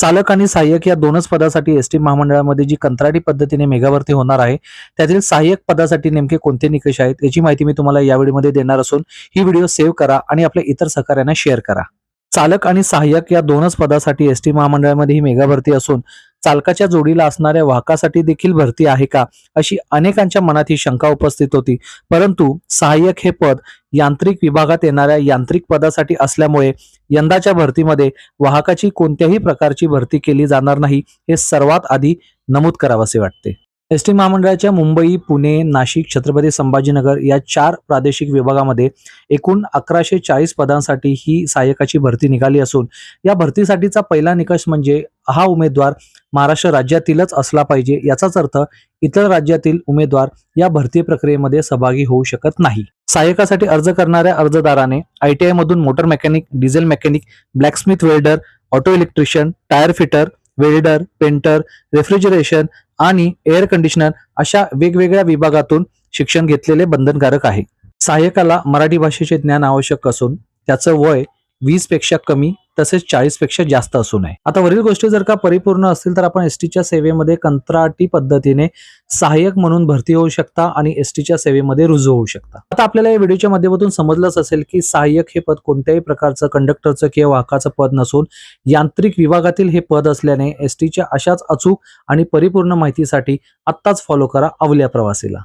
चालक आणि सहाय्यक या दोनच पदासाठी एसटी महामंडळामध्ये जी कंत्राटी पद्धतीने मेगा भरती होणार आहे, त्यातील सहाय्यक पदासाठी नेमके कोणते निकष आहेत याची माहिती मी तुम्हाला या व्हिडिओमध्ये देणार असून ही व्हिडिओ सेव्ह करा आणि आपल्या इतर सहकाऱ्यांना शेअर करा। चालक आणि सहाय्यक या दोनच पदासाठी एसटी महामंडळामध्ये ही मेगा भरती असून चालकाच्या जोडीला असणाऱ्या वाहकासाठी देखील भरती आहे का, अशी अनेकांच्या मनात ही शंका उपस्थित होती। परंतु सहाय्यक हे पद यांत्रिक विभागात येणाऱ्या यांत्रिक पदासाठी असल्यामुळे यंदाच्या भरतीमध्ये वाहकाची कोणत्याही प्रकारची भरती केली जाणार नाही, हे सर्वात आधी नमूद करावेसे वाटते। एसटी महामंडळाच्या मुंबई, पुणे, नाशिक, छत्रपती संभाजीनगर या 4 प्रादेशिक विभागामध्ये एकूण 1140 पदांसाठी ही सहाय्यकाची भरती निघाली असून या भरतीसाठीचा पहिला निकष म्हणजे हा उमेदवार महाराष्ट्र राज्यातीलच असला पाहिजे। याचाच अर्थ इतर राज्यातील उमेदवार या भरती प्रक्रियेमध्ये सहभागी होऊ शकत नाही। सहाय्यकासाठी अर्ज करणाऱ्या अर्जदाराने ITI मधून motor mechanic, diesel mechanic, ब्लॅकस्मिथ welder, auto electrician, tyre fitter, welder, painter, refrigeration आणि एअर कंडिशनर अशा वेगवेगळ्या विभागातून शिक्षण घेतलेले बंधनकारक आहे। सहाय्यकाला मराठी भाषेचे ज्ञान आवश्यक असून त्याचं वय 20 पेक्षा कमी तसेच 40 पेक्षा जास्त असू नये। आता वरील गोष्टी जर का परिपूर्ण असतील तर आपण एसटीच्या सेवेमध्ये कंत्राटी पद्धतीने सहाय्यक म्हणून भरती होऊ शकता आणि एसटीच्या सेवेमध्ये रुजू होऊ शकता। आता आपल्याला या व्हिडिओच्या माध्यमातून समजलंच असेल की सहाय्यक हे पद कोणत्याही प्रकारचं कंडक्टरचं किंवा वाहकाचं पद नसून यांत्रिक विभागातील हे पद असल्याने एसटीच्या अशाच अचूक आणि परिपूर्ण माहितीसाठी आत्ताच फॉलो करा अवल्या प्रवासीला।